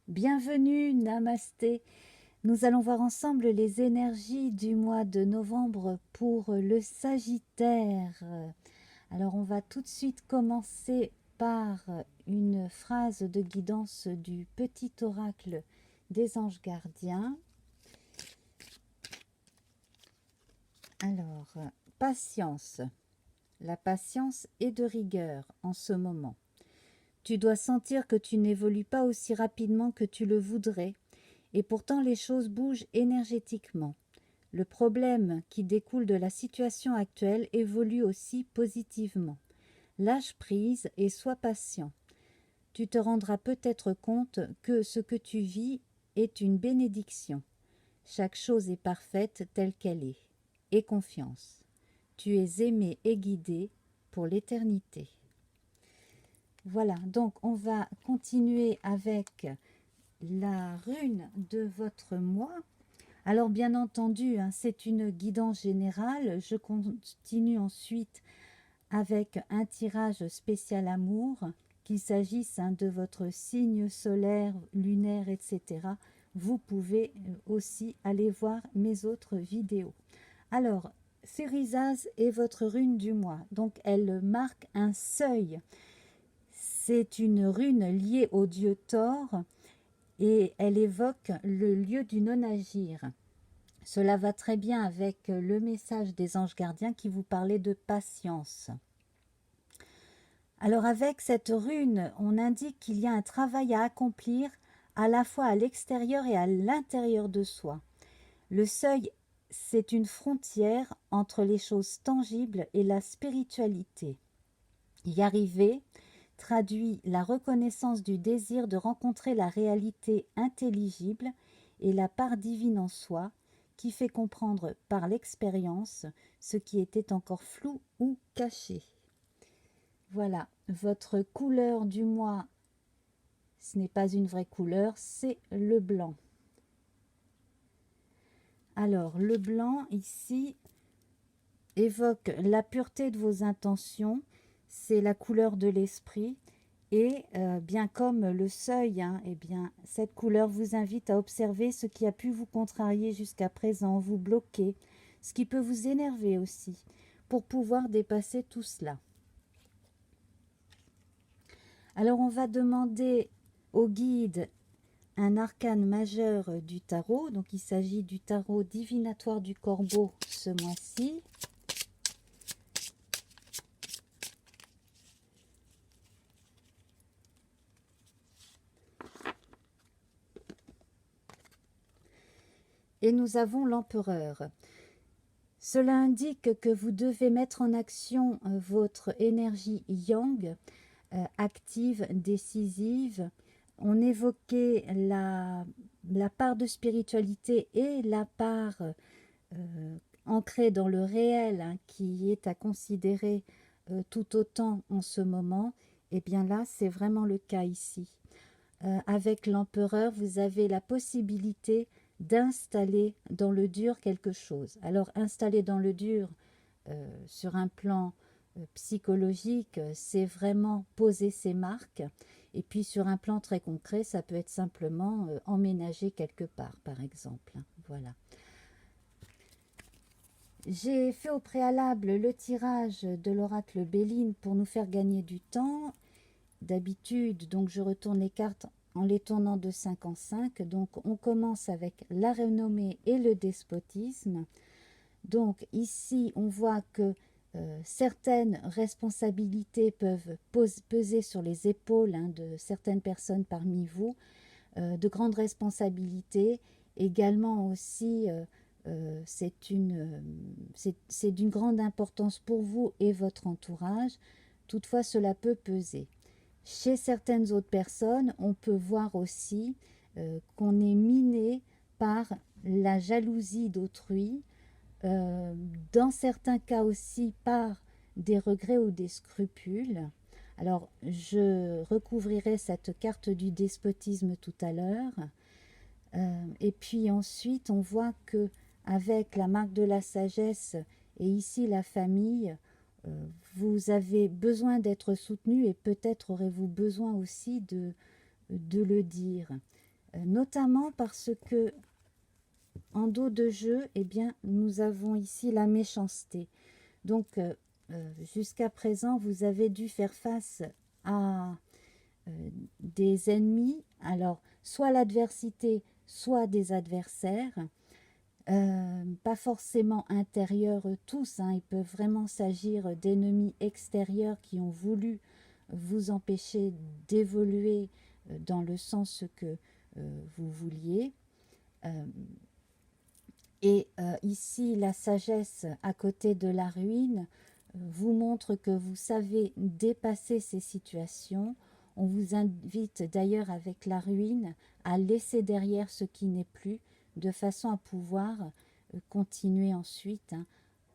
Bienvenue, namasté. Nous allons voir ensemble les énergies du mois de novembre pour le Sagittaire. Alors on va tout de suite commencer par une phrase de guidance du petit oracle des anges gardiens. Alors, patience. La patience est de rigueur en ce moment. Tu dois sentir que tu n'évolues pas aussi rapidement que tu le voudrais, et pourtant les choses bougent énergétiquement. Le problème qui découle de la situation actuelle évolue aussi positivement. Lâche prise et sois patient. Tu te rendras peut-être compte que ce que tu vis est une bénédiction. Chaque chose est parfaite telle qu'elle est. Aie confiance. Tu es aimé et guidé pour l'éternité. Voilà, donc on va continuer avec la rune de votre mois. Alors bien entendu, c'est une guidance générale. Je continue ensuite avec un tirage spécial amour, qu'il s'agisse de votre signe solaire, lunaire, etc. Vous pouvez aussi aller voir mes autres vidéos. Alors, Cerisaz est votre rune du mois, donc elle marque un seuil. C'est une rune liée au dieu Thor et elle évoque le lieu du non-agir. Cela va très bien avec le message des anges gardiens qui vous parlait de patience. Alors avec cette rune, on indique qu'il y a un travail à accomplir à la fois à l'extérieur et à l'intérieur de soi. Le seuil, c'est une frontière entre les choses tangibles et la spiritualité. Y arriver traduit la reconnaissance du désir de rencontrer la réalité intelligible et la part divine en soi qui fait comprendre par l'expérience ce qui était encore flou ou caché. Voilà, votre couleur du mois, ce n'est pas une vraie couleur, c'est le blanc. Alors, le blanc ici évoque la pureté de vos intentions, c'est la couleur de l'esprit. Et bien comme le seuil, eh bien, cette couleur vous invite à observer ce qui a pu vous contrarier jusqu'à présent, vous bloquer, ce qui peut vous énerver aussi, pour pouvoir dépasser tout cela. Alors on va demander au guide un arcane majeur du tarot, donc il s'agit du tarot divinatoire du corbeau ce mois-ci. Et nous avons l'empereur. Cela indique que vous devez mettre en action votre énergie yang, active, décisive. On évoquait la part de spiritualité et la part ancrée dans le réel, qui est à considérer tout autant en ce moment. Et bien là, c'est vraiment le cas ici. Avec l'empereur, vous avez la possibilité d'installer dans le dur quelque chose. Alors, installer dans le dur sur un plan psychologique, c'est vraiment poser ses marques. Et puis, sur un plan très concret, ça peut être simplement emménager quelque part, par exemple. Voilà. J'ai fait au préalable le tirage de l'oracle Béline pour nous faire gagner du temps. D'habitude, donc je retourne les cartes en les tournant de 5 en 5. Donc on commence avec la renommée et le despotisme. Donc ici, on voit que certaines responsabilités peuvent peser sur les épaules de certaines personnes parmi vous, de grandes responsabilités. Également aussi, c'est d'une grande importance pour vous et votre entourage. Toutefois, cela peut peser. Chez certaines autres personnes, on peut voir aussi qu'on est miné par la jalousie d'autrui, dans certains cas aussi par des regrets ou des scrupules. Alors, je recouvrirai cette carte du despotisme tout à l'heure. Et puis ensuite, on voit que avec la marque de la sagesse et ici la famille, vous avez besoin d'être soutenu et peut-être aurez-vous besoin aussi de le dire. notamment parce que en dos de jeu, eh bien, nous avons ici la méchanceté. Donc, jusqu'à présent, vous avez dû faire face à des ennemis, alors soit l'adversité, soit des adversaires, pas forcément intérieurs tous, hein, il peut vraiment s'agir d'ennemis extérieurs qui ont voulu vous empêcher d'évoluer dans le sens que vous vouliez. Ici, la sagesse à côté de la ruine vous montre que vous savez dépasser ces situations. On vous invite d'ailleurs avec la ruine à laisser derrière ce qui n'est plus, de façon à pouvoir continuer ensuite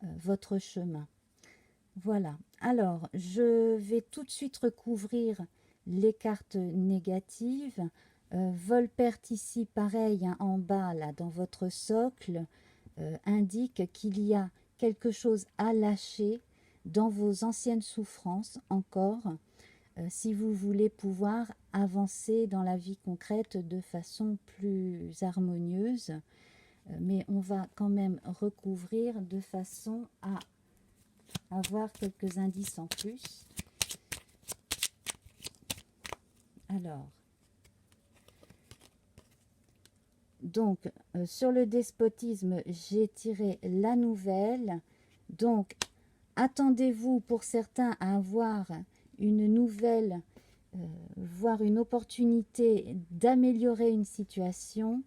votre chemin. Voilà. Alors, je vais tout de suite recouvrir les cartes négatives. Vol-perte ici, pareil, hein, en bas, là, dans votre socle, indique qu'il y a quelque chose à lâcher dans vos anciennes souffrances encore, si vous voulez pouvoir avancer dans la vie concrète de façon plus harmonieuse. Mais on va quand même recouvrir de façon à avoir quelques indices en plus. Alors, donc, sur le despotisme, j'ai tiré la nouvelle. Donc, attendez-vous pour certains à avoir une nouvelle, voire une opportunité d'améliorer une situation.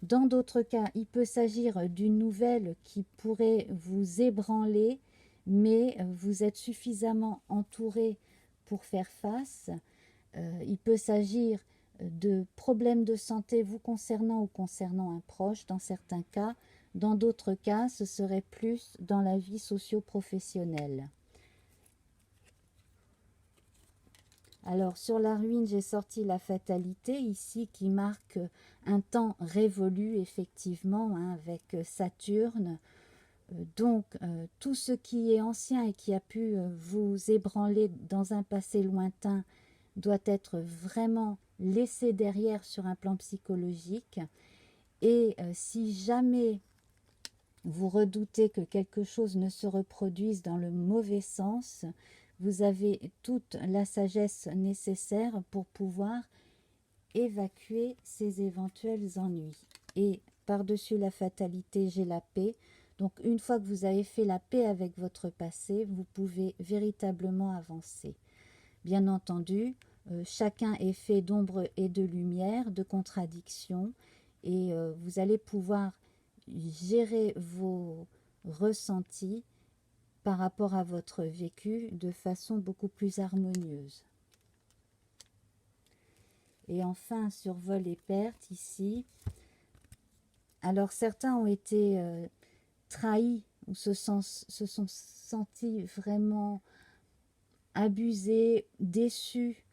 Dans d'autres cas, il peut s'agir d'une nouvelle qui pourrait vous ébranler, mais vous êtes suffisamment entouré pour faire face. Il peut s'agir de problèmes de santé vous concernant ou concernant un proche dans certains cas. Dans d'autres cas, ce serait plus dans la vie socio-professionnelle. Alors, sur la ruine, j'ai sorti la fatalité ici qui marque un temps révolu, effectivement, hein, avec Saturne. Donc, tout ce qui est ancien et qui a pu vous ébranler dans un passé lointain doit être vraiment laissé derrière sur un plan psychologique. Et si jamais vous redoutez que quelque chose ne se reproduise dans le mauvais sens, vous avez toute la sagesse nécessaire pour pouvoir évacuer ces éventuels ennuis. Et par-dessus la fatalité, j'ai la paix. Donc une fois que vous avez fait la paix avec votre passé, vous pouvez véritablement avancer. Bien entendu, chacun est fait d'ombre et de lumière, de contradictions, et vous allez pouvoir gérer vos ressentis par rapport à votre vécu de façon beaucoup plus harmonieuse. Et enfin, sur vol et perte, ici, alors certains ont été trahis ou se sont sentis vraiment abusés, déçus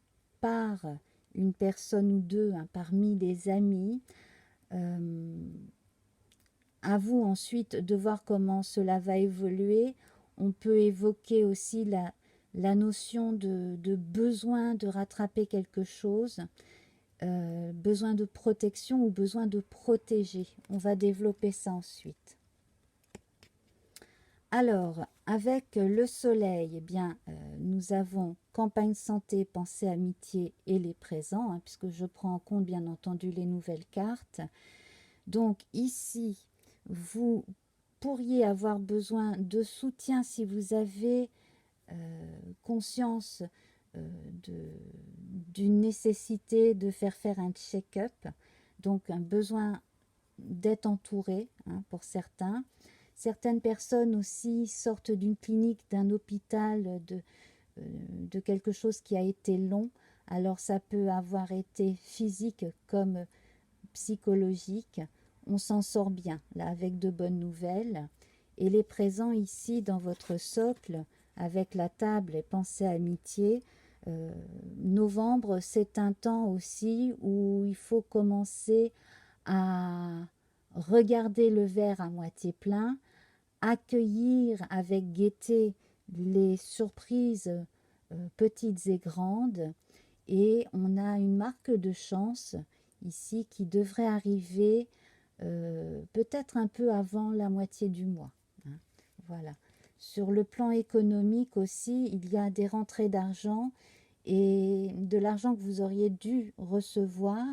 par une personne ou deux, hein, parmi les amis. À vous ensuite de voir comment cela va évoluer. On peut évoquer aussi la notion de besoin de rattraper quelque chose, besoin de protection ou besoin de protéger. On va développer ça ensuite. Alors, avec le soleil, eh bien, nous avons campagne santé, pensée, amitié et les présents, hein, puisque je prends en compte bien entendu les nouvelles cartes. Donc ici, vous pourriez avoir besoin de soutien si vous avez conscience d'une nécessité de faire un check-up, donc un besoin d'être entouré, hein, pour certains. Certaines personnes aussi sortent d'une clinique, d'un hôpital, de quelque chose qui a été long. Alors ça peut avoir été physique comme psychologique. On s'en sort bien, là, avec de bonnes nouvelles. Et les présents ici dans votre socle, avec la table et pensée amitié, novembre, c'est un temps aussi où il faut commencer à regarder le verre à moitié plein, accueillir avec gaieté les surprises petites et grandes, et on a une marque de chance ici qui devrait arriver peut-être un peu avant la moitié du mois. Hein. Voilà. Sur le plan économique aussi, il y a des rentrées d'argent et de l'argent que vous auriez dû recevoir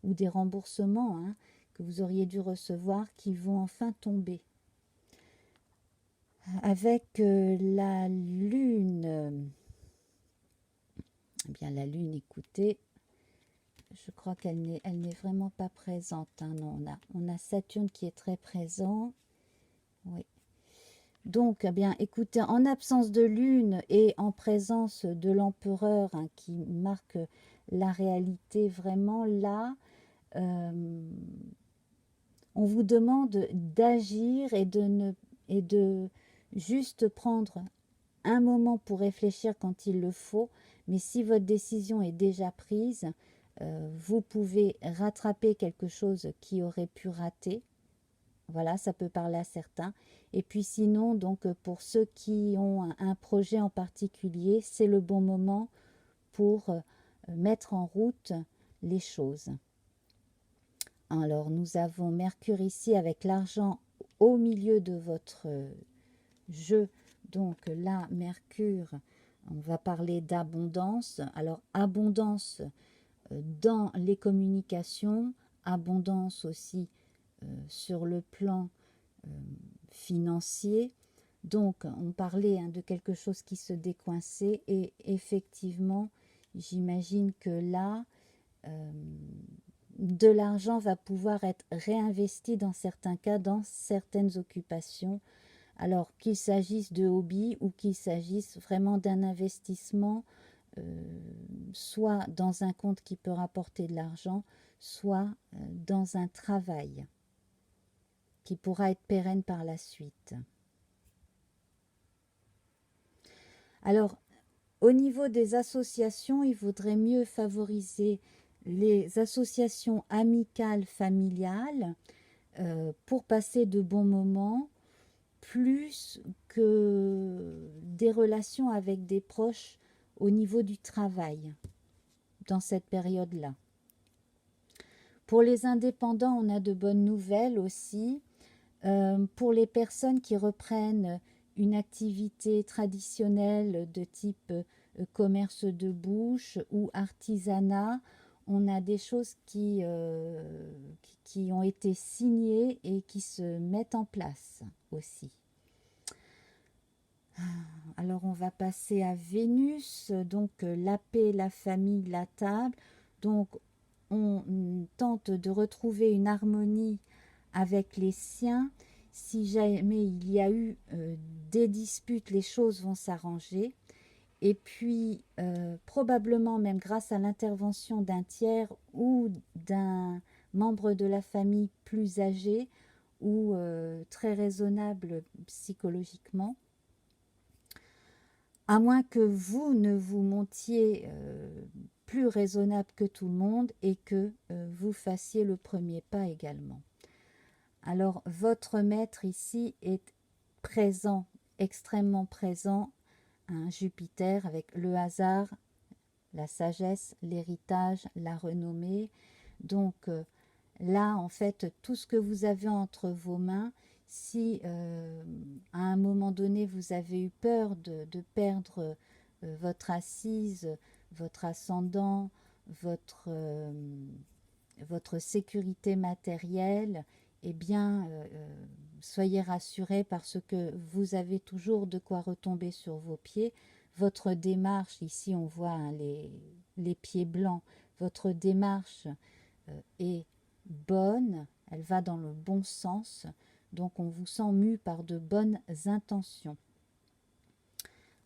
ou des remboursements hein, que vous auriez dû recevoir qui vont enfin tomber. Avec la lune, eh bien la lune, écoutez, je crois qu'elle n'est vraiment pas présente. Hein, non, on a Saturne qui est très présent. Oui. Donc, eh bien, écoutez, en absence de lune et en présence de l'empereur hein, qui marque la réalité vraiment là, on vous demande d'agir et de juste prendre un moment pour réfléchir quand il le faut, mais si votre décision est déjà prise, vous pouvez rattraper quelque chose qui aurait pu rater. Voilà, ça peut parler à certains. Et puis sinon, donc pour ceux qui ont un projet en particulier, c'est le bon moment pour mettre en route les choses. Alors, nous avons Mercure ici avec l'argent au milieu de votre jeu. Donc là, Mercure, on va parler d'abondance. Alors, abondance dans les communications, abondance aussi sur le plan financier. Donc, on parlait hein, de quelque chose qui se décoinçait et effectivement, j'imagine que là, de l'argent va pouvoir être réinvesti dans certains cas, dans certaines occupations. Alors qu'il s'agisse de hobby ou qu'il s'agisse vraiment d'un investissement, soit dans un compte qui peut rapporter de l'argent, soit dans un travail qui pourra être pérenne par la suite. Alors, au niveau des associations, il vaudrait mieux favoriser les associations amicales, familiales, pour passer de bons moments, plus que des relations avec des proches au niveau du travail, dans cette période-là. Pour les indépendants, on a de bonnes nouvelles aussi. Pour les personnes qui reprennent une activité traditionnelle de type commerce de bouche ou artisanat, on a des choses qui ont été signées et qui se mettent en place aussi. Alors on va passer à Vénus, donc la paix, la famille, la table. Donc on tente de retrouver une harmonie avec les siens. Si jamais il y a eu des disputes, les choses vont s'arranger. Et puis, probablement même grâce à l'intervention d'un tiers ou d'un membre de la famille plus âgé ou très raisonnable psychologiquement, à moins que vous ne vous montiez plus raisonnable que tout le monde et que vous fassiez le premier pas également. Alors, votre maître ici est présent, extrêmement présent, un Jupiter avec le hasard, la sagesse, l'héritage, la renommée. Donc là, en fait, tout ce que vous avez entre vos mains, si à un moment donné, vous avez eu peur de perdre votre assise, votre ascendant, votre sécurité matérielle, eh bien, soyez rassurés parce que vous avez toujours de quoi retomber sur vos pieds. Votre démarche, ici on voit hein, les pieds blancs, votre démarche est bonne, elle va dans le bon sens, donc on vous sent mu par de bonnes intentions.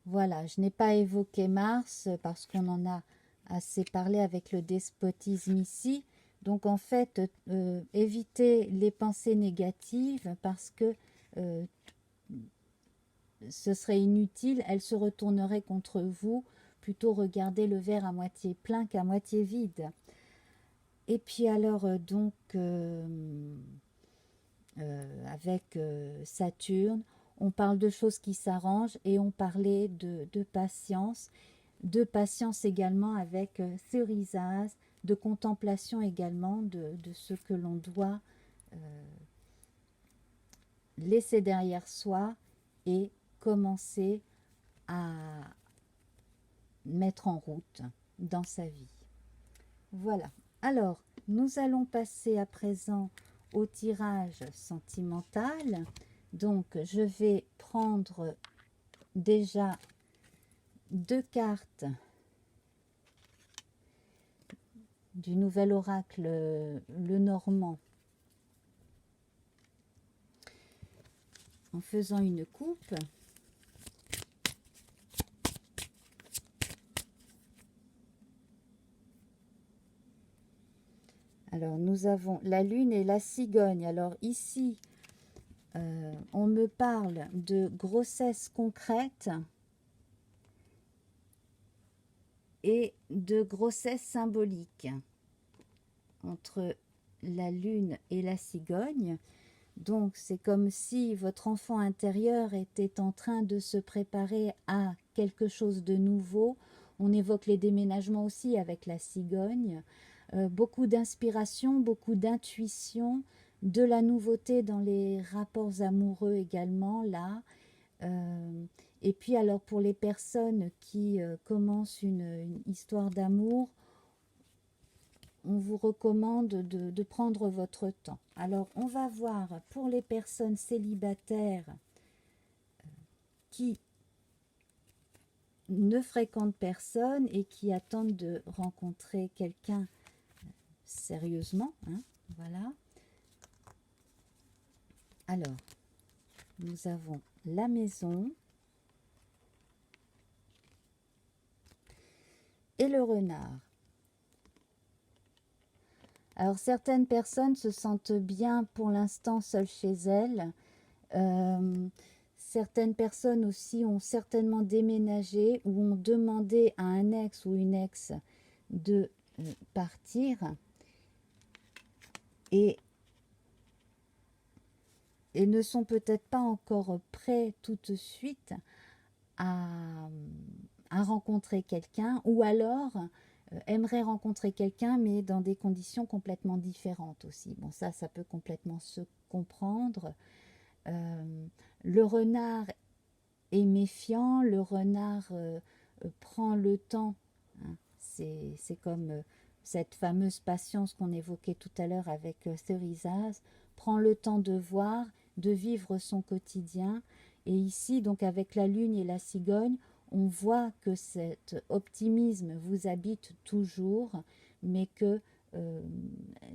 Voilà, je n'ai pas évoqué Mars parce qu'on en a assez parlé avec le despotisme ici. Donc en fait, évitez les pensées négatives parce que ce serait inutile, elles se retourneraient contre vous. Plutôt regardez le verre à moitié plein qu'à moitié vide. Et puis alors donc avec Saturne, on parle de choses qui s'arrangent et on parlait de patience également avec Cerisas, de contemplation également de ce que l'on doit laisser derrière soi et commencer à mettre en route dans sa vie. Voilà. Alors, nous allons passer à présent au tirage sentimental. Donc, je vais prendre déjà 2 cartes du nouvel oracle le Normand en faisant une coupe. Alors, nous avons la lune et la cigogne. Alors, ici, on me parle de grossesse concrète et de grossesse symbolique entre la lune et la cigogne. Donc, c'est comme si votre enfant intérieur était en train de se préparer à quelque chose de nouveau. On évoque les déménagements aussi avec la cigogne. Beaucoup d'inspiration, beaucoup d'intuition, de la nouveauté dans les rapports amoureux également, là. Et puis, alors, pour les personnes qui commencent une histoire d'amour, on vous recommande de prendre votre temps. Alors, on va voir pour les personnes célibataires qui ne fréquentent personne et qui attendent de rencontrer quelqu'un sérieusement. Hein, voilà. Alors, nous avons la maison et le renard. Alors, certaines personnes se sentent bien pour l'instant seules chez elles. Certaines personnes aussi ont certainement déménagé ou ont demandé à un ex ou une ex de partir. Et ne sont peut-être pas encore prêts tout de suite à rencontrer quelqu'un, ou alors aimeraient rencontrer quelqu'un, mais dans des conditions complètement différentes aussi. Bon, ça peut complètement se comprendre. Le renard est méfiant, le renard prend le temps, hein, c'est comme cette fameuse patience qu'on évoquait tout à l'heure avec Cerisaz, prend le temps de voir, de vivre son quotidien. Et ici, donc avec la lune et la cigogne, on voit que cet optimisme vous habite toujours, mais que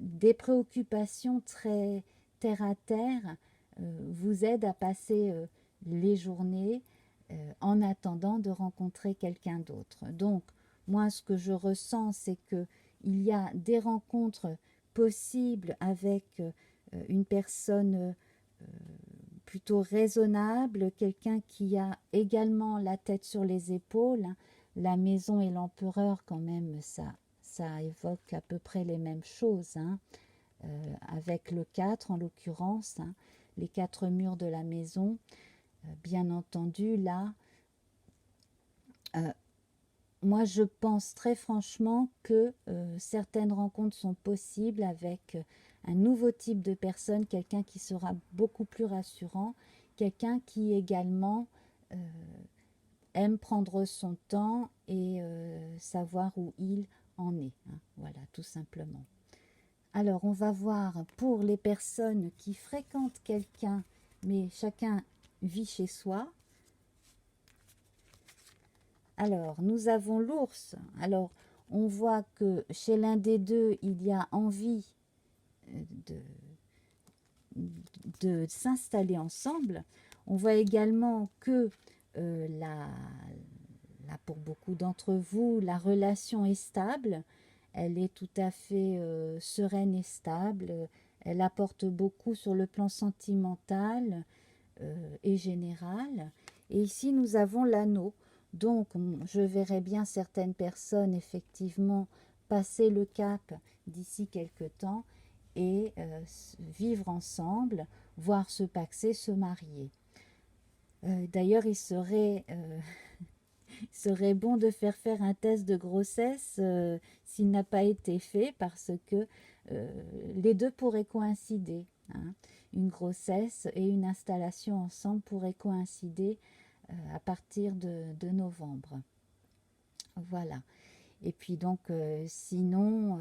des préoccupations très terre à terre vous aident à passer les journées en attendant de rencontrer quelqu'un d'autre. Donc, moi, ce que je ressens, c'est que il y a des rencontres possibles avec une personne plutôt raisonnable, quelqu'un qui a également la tête sur les épaules. La maison et l'empereur, quand même, ça évoque à peu près les mêmes choses, hein, avec le 4 en l'occurrence, hein, les 4 murs de la maison. Bien entendu, là, moi je pense très franchement que certaines rencontres sont possibles avec un nouveau type de personne, quelqu'un qui sera beaucoup plus rassurant, quelqu'un qui également aime prendre son temps et savoir où il en est. Hein, voilà, tout simplement. Alors, on va voir pour les personnes qui fréquentent quelqu'un, mais chacun vit chez soi. Alors, nous avons l'ours. Alors, on voit que chez l'un des deux, il y a envie de s'installer ensemble. On voit également que là, pour beaucoup d'entre vous, la relation est stable. Elle est tout à fait sereine et stable. Elle apporte beaucoup sur le plan sentimental et général. Et ici, nous avons l'anneau. Donc, je verrai bien certaines personnes, effectivement, passer le cap d'ici quelque temps et vivre ensemble, voire se paxer, se marier. D'ailleurs, il serait il serait bon de faire un test de grossesse s'il n'a pas été fait parce que les deux pourraient coïncider, hein. Une grossesse et une installation ensemble pourraient coïncider à partir de novembre. Voilà. Et puis donc, sinon,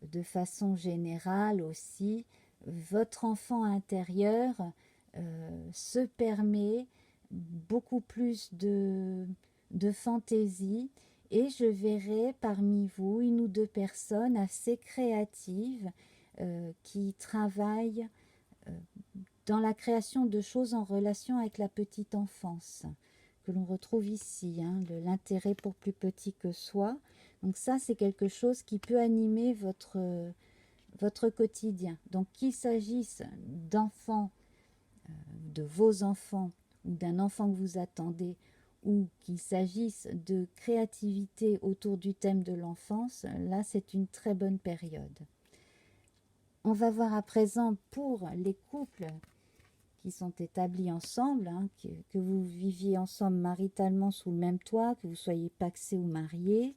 de façon générale aussi, votre enfant intérieur se permet beaucoup plus de fantaisie et je verrai parmi vous une ou deux personnes assez créatives qui travaillent euh, dans la création de choses en relation avec la petite enfance que l'on retrouve ici, hein, l'intérêt pour plus petit que soi. Donc ça, c'est quelque chose qui peut animer votre quotidien. Donc qu'il s'agisse d'enfants, de vos enfants, ou d'un enfant que vous attendez, ou qu'il s'agisse de créativité autour du thème de l'enfance, là, c'est une très bonne période. On va voir à présent pour les couples qui sont établis ensemble, hein, que vous viviez ensemble maritalement sous le même toit, que vous soyez pacsés ou mariés.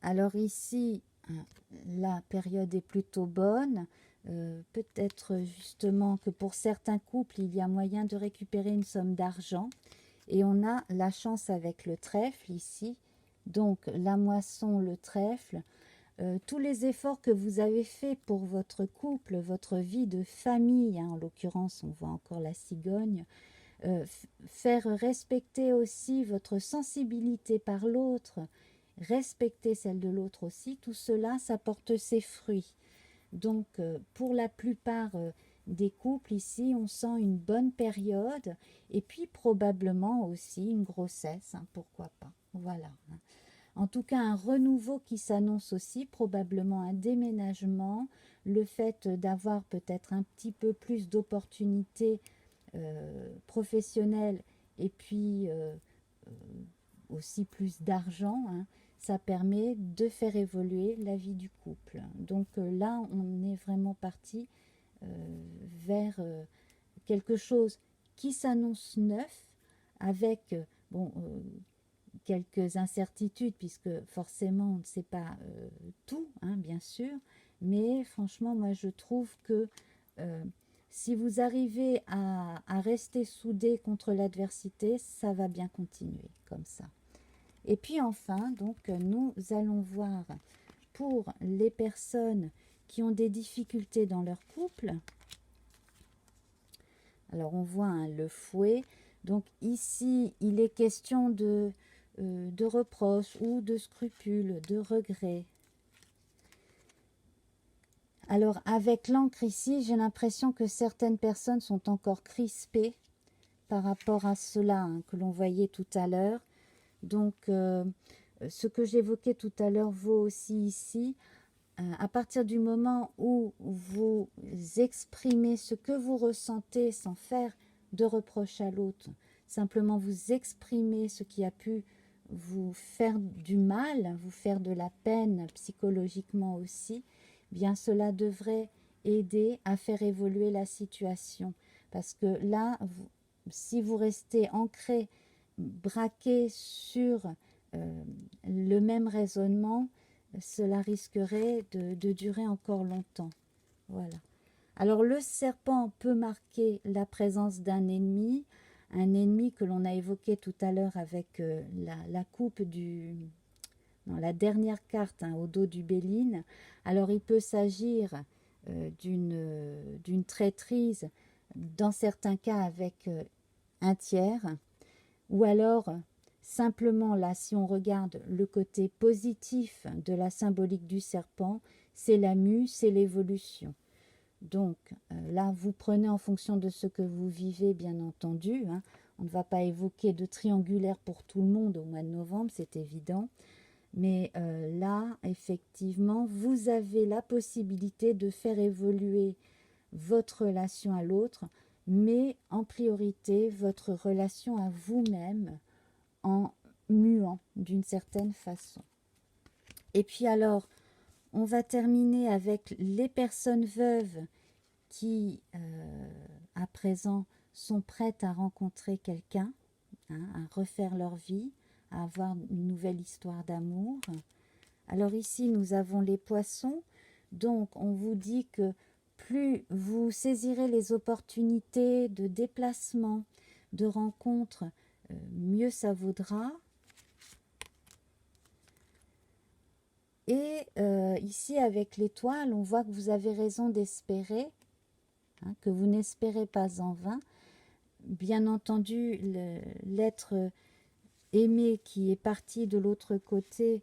Alors ici, hein, la période est plutôt bonne. Peut-être justement que pour certains couples, il y a moyen de récupérer une somme d'argent. Et on a la chance avec le trèfle ici. Donc la moisson, le trèfle, tous les efforts que vous avez faits pour votre couple, votre vie de famille, hein, en l'occurrence on voit encore la cigogne, faire respecter aussi votre sensibilité par l'autre, respecter celle de l'autre aussi, tout cela, ça porte ses fruits. Donc pour la plupart des couples ici, on sent une bonne période et puis probablement aussi une grossesse, hein, pourquoi pas, voilà. En tout cas, un renouveau qui s'annonce aussi, probablement un déménagement, le fait d'avoir peut-être un petit peu plus d'opportunités professionnelles et puis aussi plus d'argent, hein, ça permet de faire évoluer la vie du couple. Donc là, on est vraiment parti vers quelque chose qui s'annonce neuf, avec bon, quelques incertitudes, puisque forcément on ne sait pas tout, hein, bien sûr, mais franchement, moi je trouve que si vous arrivez à rester soudés contre l'adversité, ça va bien continuer comme ça. Et puis enfin, donc, nous allons voir pour les personnes qui ont des difficultés dans leur couple. Alors on voit, hein, le fouet. Donc ici, il est question de reproches ou de scrupules, de regrets. Alors avec l'encre ici, j'ai l'impression que certaines personnes sont encore crispées par rapport à cela, hein, que l'on voyait tout à l'heure. Donc ce que j'évoquais tout à l'heure vaut aussi ici. À partir du moment où vous exprimez ce que vous ressentez sans faire de reproche à l'autre, simplement vous exprimez ce qui a pu vous faire du mal, vous faire de la peine psychologiquement aussi, bien cela devrait aider à faire évoluer la situation. Parce que là, si vous restez ancré, braqué sur le même raisonnement, cela risquerait de durer encore longtemps. Voilà. Alors le serpent peut marquer la présence d'un ennemi, un ennemi que l'on a évoqué tout à l'heure avec la coupe la dernière carte, hein, au dos du Béline. Alors il peut s'agir d'une traîtrise, dans certains cas avec un tiers, ou alors simplement là, si on regarde le côté positif de la symbolique du serpent, c'est la mue, c'est l'évolution. Donc là, vous prenez en fonction de ce que vous vivez, bien entendu, hein. On ne va pas évoquer de triangulaire pour tout le monde au mois de novembre, c'est évident. Mais là, effectivement, vous avez la possibilité de faire évoluer votre relation à l'autre, mais en priorité, votre relation à vous-même, en muant d'une certaine façon. Et puis alors, on va terminer avec les personnes veuves qui, à présent, sont prêtes à rencontrer quelqu'un. hein, à refaire leur vie, à avoir une nouvelle histoire d'amour. Alors ici, nous avons les poissons. Donc, on vous dit que plus vous saisirez les opportunités de déplacement, de rencontres, mieux ça vaudra. Et ici, avec l'étoile, on voit que vous avez raison d'espérer, hein, que vous n'espérez pas en vain. Bien entendu, l'être aimé qui est parti de l'autre côté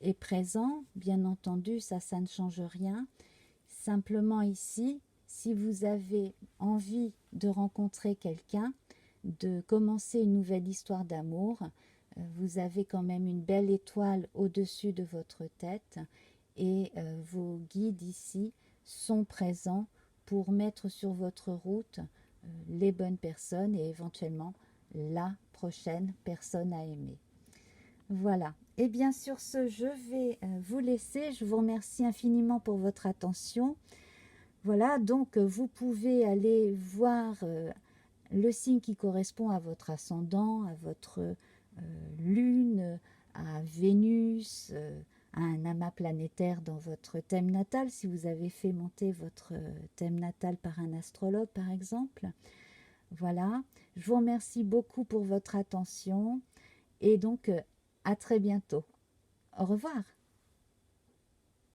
est présent. Bien entendu, ça ne change rien. Simplement ici, si vous avez envie de rencontrer quelqu'un, de commencer une nouvelle histoire d'amour, vous avez quand même une belle étoile au-dessus de votre tête et vos guides ici sont présents pour mettre sur votre route les bonnes personnes et éventuellement la prochaine personne à aimer. Voilà. Et bien sur ce, je vais vous laisser. Je vous remercie infiniment pour votre attention. Voilà, donc vous pouvez aller voir le signe qui correspond à votre ascendant, à votre lune, à Vénus, à un amas planétaire dans votre thème natal, si vous avez fait monter votre thème natal par un astrologue par exemple. Voilà, je vous remercie beaucoup pour votre attention et donc à très bientôt. Au revoir.